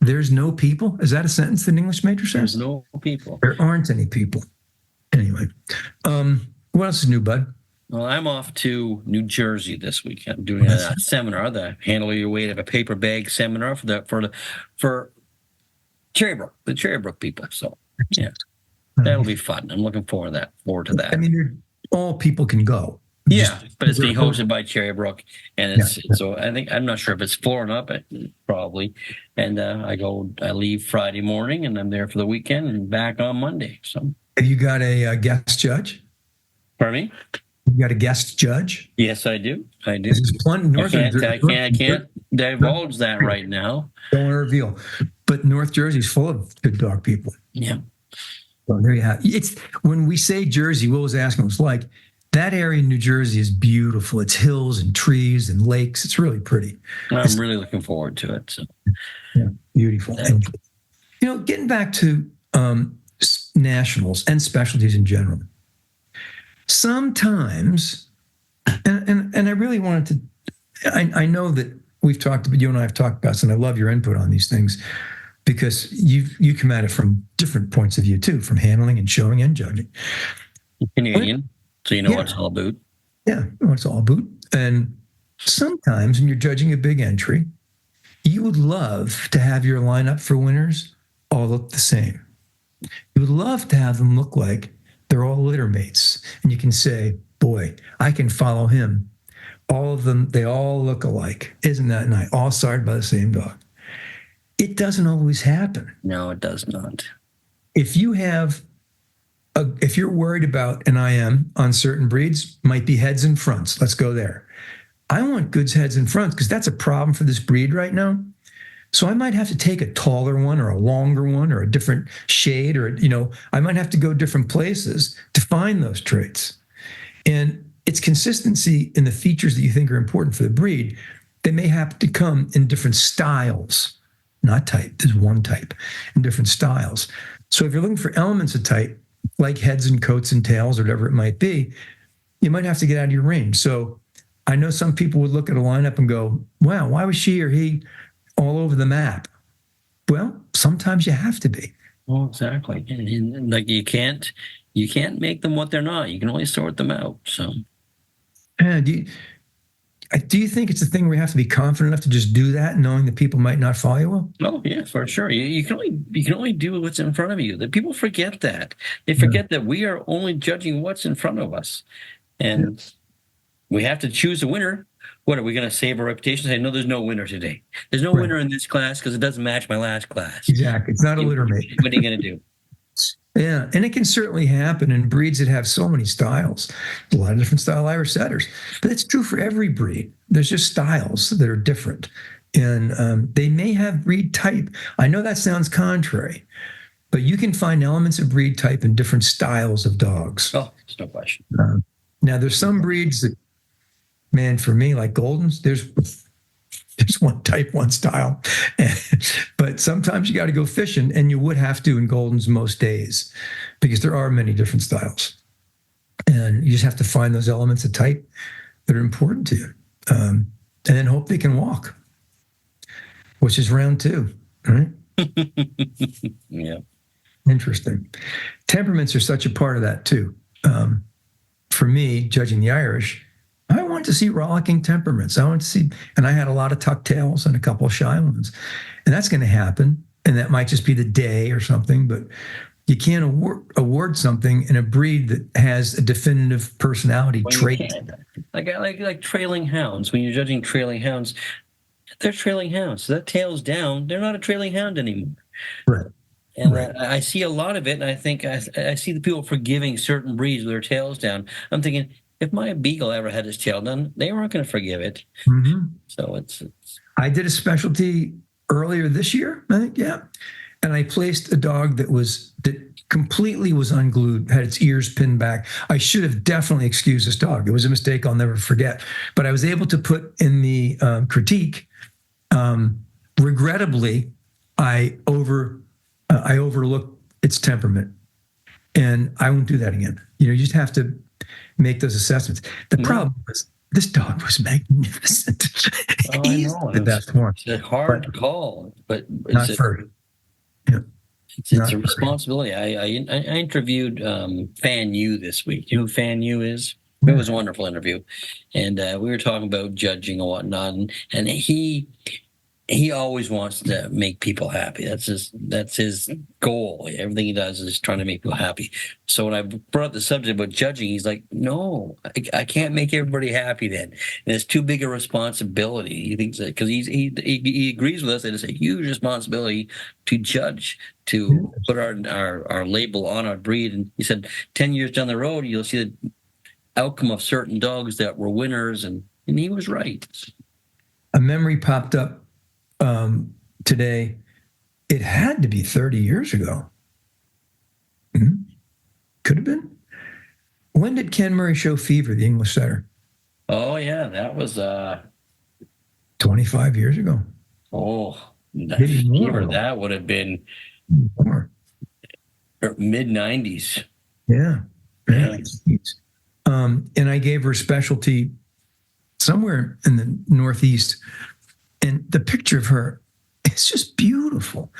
Speaker 1: There's no people. Is that a sentence that an English major
Speaker 2: There's
Speaker 1: says?
Speaker 2: no people.
Speaker 1: There aren't any people. Anyway, what else is new, bud?
Speaker 2: Well, I'm off to New Jersey this week. I'm doing a seminar, the Handle Your Weight of a Paper Bag seminar for Cherrybrook, the Cherrybrook people. So yeah, that'll be fun. I'm looking forward to that.
Speaker 1: I mean, all people can go.
Speaker 2: Yeah, but it's being hosted by Cherrybrook, and it's
Speaker 1: Yeah.
Speaker 2: so I'm not sure if it's Florida, but probably. And I leave Friday morning, and I'm there for the weekend, and back on Monday. So,
Speaker 1: Have you got a guest judge?
Speaker 2: pardon me?
Speaker 1: You got a guest judge?
Speaker 2: Yes, I do. I do.
Speaker 1: This is
Speaker 2: I can't divulge that right now.
Speaker 1: Don't want to reveal. But North Jersey's full of good dog people.
Speaker 2: Yeah.
Speaker 1: So there you have it. It's when we say Jersey, Will was asking, it's like that area in New Jersey is beautiful. It's hills and trees and lakes. It's really pretty.
Speaker 2: I'm really looking forward to it. So,
Speaker 1: Yeah, beautiful. And, getting back to nationals and specialties in general. Sometimes, and I really wanted to, I know that you and I have talked about this, and I love your input on these things because you come at it from different points of view too, from handling and showing and judging.
Speaker 2: Canadian, so you know
Speaker 1: Yeah.
Speaker 2: what it's all about.
Speaker 1: Yeah, it's all boot. And sometimes when you're judging a big entry, you would love to have your lineup for winners all look the same. You would love to have them look like they're all litter mates. And you can say, boy, I can follow him. All of them, they all look alike. Isn't that nice? All started by the same dog. It doesn't always happen.
Speaker 2: No, it does not.
Speaker 1: If you have if you're worried about, and I am on certain breeds, might be heads and fronts. Let's go there. I want good heads and fronts because that's a problem for this breed right now. So I might have to take a taller one or a longer one or a different shade, or, I might have to go different places to find those traits. And it's consistency in the features that you think are important for the breed. They may have to come in different styles, not type. There's one type in different styles. So if you're looking for elements of type, like heads and coats and tails or whatever it might be, you might have to get out of your range. So I know some people would look at a lineup and go, wow, why was she or he all over the map? Well, sometimes you have to be.
Speaker 2: Well, exactly. And like you can't make them what they're not. You can only sort them out. So
Speaker 1: Do you think it's a thing where you have to be confident enough to just do that, knowing that people might not follow you well?
Speaker 2: oh yeah, for sure. You can only do what's in front of you. That people forget that. They forget that we are only judging what's in front of us. And we have to choose a winner. What are we going to save our reputation? Say, no, there's no winner today. There's no winner in this class because it doesn't match my last class.
Speaker 1: Exactly. It's not a litter mate.
Speaker 2: What are you going to do?
Speaker 1: Yeah. And it can certainly happen in breeds that have so many styles, a lot of different style Irish setters. But it's true for every breed. There's just styles that are different. And they may have breed type. I know that sounds contrary, but you can find elements of breed type in different styles of dogs.
Speaker 2: Oh, there's no question.
Speaker 1: Now, there's some breeds that, man, for me, like Goldens, there's one type, one style. But sometimes you got to go fishing, and you would have to in Goldens most days because there are many different styles. And you just have to find those elements of type that are important to you. And then hope they can walk, which is round 2, right?
Speaker 2: Yeah.
Speaker 1: Interesting. Temperaments are such a part of that too. For me, judging the Irish, I want to see rollicking temperaments. I want to see, and I had a lot of tuck tails and a couple of shy ones, and that's going to happen. And that might just be the day or something, but you can't award something in a breed that has a definitive personality trait.
Speaker 2: Like trailing hounds. When you're judging trailing hounds, they're trailing hounds. So that tail's down. They're not a trailing hound anymore.
Speaker 1: Right.
Speaker 2: And I see a lot of it, and I think I see the people forgiving certain breeds with their tails down. I'm thinking, if my beagle ever had his tail done, they weren't going to forgive it.
Speaker 1: Mm-hmm.
Speaker 2: So it's.
Speaker 1: I did a specialty earlier this year, I think, yeah. And I placed a dog that completely was unglued, had its ears pinned back. I should have definitely excused this dog. It was a mistake I'll never forget. But I was able to put in the critique, regrettably, I overlooked its temperament. And I won't do that again. You just have to make those assessments. The problem was this dog was magnificent.
Speaker 2: Oh,
Speaker 1: He's the best one.
Speaker 2: It's a hard call, but
Speaker 1: Not first. Yeah.
Speaker 2: It's a responsibility. I interviewed Fan Yu this week. You know who Fan Yu is? It was a wonderful interview. And we were talking about judging and whatnot. And he always wants to make people happy. That's his goal. Everything he does is trying to make people happy. So when I brought up the subject about judging, he's like, no, I can't make everybody happy then. And it's too big a responsibility. He thinks that because he agrees with us that it's a huge responsibility to judge, to put our label on our breed. And he said 10 years down the road, you'll see the outcome of certain dogs that were winners. And he was right.
Speaker 1: A memory popped up today. It had to be 30 years ago. Could have been. When did Ken Murray show Fever, the English setter?
Speaker 2: Oh yeah, that was
Speaker 1: 25 years ago.
Speaker 2: Oh,
Speaker 1: Fever,
Speaker 2: that would have been mid 90s.
Speaker 1: Yeah. And I gave her specialty somewhere in the Northeast. And the picture of her, it's just beautiful.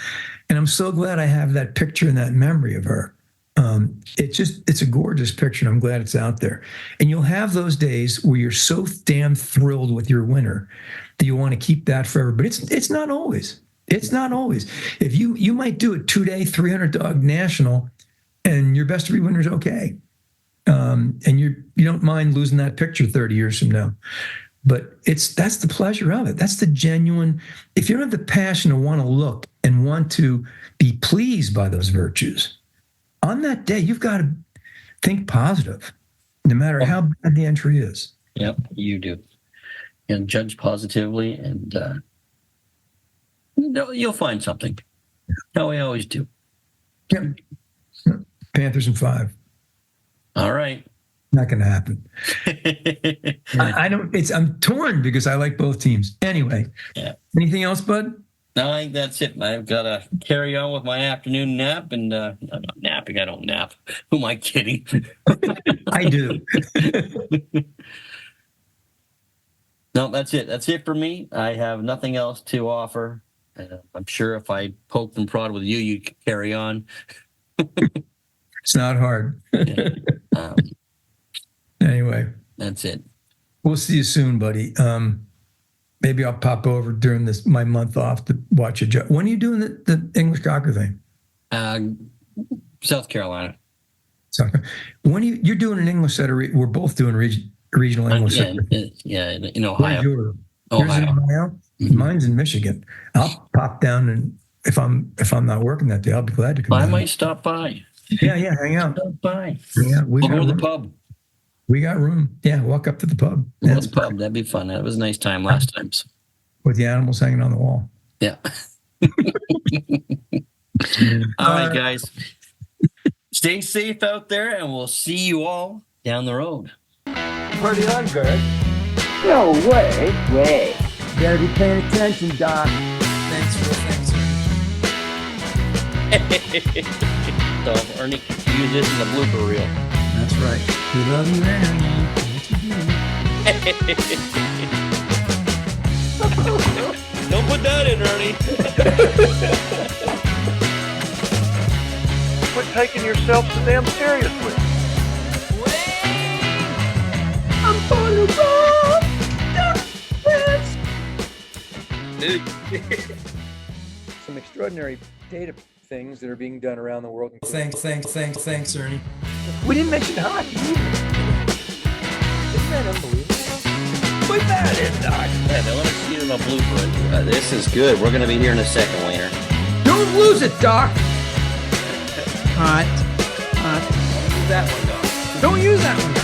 Speaker 1: And I'm so glad I have that picture and that memory of her. It's a gorgeous picture, and I'm glad it's out there. And you'll have those days where you're so damn thrilled with your winner that you want to keep that forever. But it's not always. It's not always. If you might do a 2-day, 300 dog national, and your best breed winner is okay. And you don't mind losing that picture 30 years from now. But that's the pleasure of it. That's the genuine. If you don't have the passion to want to look and want to be pleased by those virtues, on that day, you've got to think positive, no matter how bad the entry is.
Speaker 2: Yep, you do. And judge positively, and you'll find something. No, we always do.
Speaker 1: Yep. Panthers in 5.
Speaker 2: All right.
Speaker 1: Not going to happen. I don't. I'm torn because I like both teams. Anyway.
Speaker 2: Yeah.
Speaker 1: Anything else, bud?
Speaker 2: No, I think that's it. I've got to carry on with my afternoon nap, and I'm not napping. I don't nap. Who am I kidding?
Speaker 1: I do.
Speaker 2: No, that's it. That's it for me. I have nothing else to offer. I'm sure if I poked and prod with you, you could carry on.
Speaker 1: It's not hard.
Speaker 2: Um,
Speaker 1: Anyway,
Speaker 2: that's it.
Speaker 1: we'll see you soon, buddy. Maybe I'll pop over during my month off to watch a. When are you doing the English Gawker thing?
Speaker 2: South Carolina.
Speaker 1: When you're doing an English set, we're both doing regional English set.
Speaker 2: Yeah, in
Speaker 1: Where's
Speaker 2: Ohio.
Speaker 1: yours? Yours in Ohio?
Speaker 2: Mhm.
Speaker 1: Mine's in Michigan. I'll pop down, and if I'm not working that day, I'll be glad to come
Speaker 2: I
Speaker 1: down.
Speaker 2: might stop by.
Speaker 1: Yeah, hang out.
Speaker 2: Stop by.
Speaker 1: Yeah,
Speaker 2: We'll go to the pub.
Speaker 1: We got room. Yeah, walk up to the pub.
Speaker 2: Well,
Speaker 1: That's
Speaker 2: the pub. That'd be fun. That was a nice time last time. So.
Speaker 1: with the animals hanging on the wall.
Speaker 2: Yeah. All right, guys. Stay safe out there, and we'll see you all down the road.
Speaker 4: Pretty on, Gert.
Speaker 5: No way.
Speaker 4: Better be paying attention, Doc.
Speaker 1: Thanks.
Speaker 2: So Ernie can use this in the blooper reel.
Speaker 1: That's right. We love you, Ernie.
Speaker 2: Don't put that in, Ernie.
Speaker 6: Quit taking yourself so damn seriously.
Speaker 1: Some extraordinary data things that are being done around the world. Thanks, Ernie.
Speaker 4: We didn't mention hockey either. Isn't that unbelievable? Put that in, Doc.
Speaker 2: Yeah, they let us see it in a blooper. This is good. We're going to be here in a second, Wayner.
Speaker 4: Don't lose it, Doc. Hot.
Speaker 2: Use that one, Doc.
Speaker 4: Don't use that one.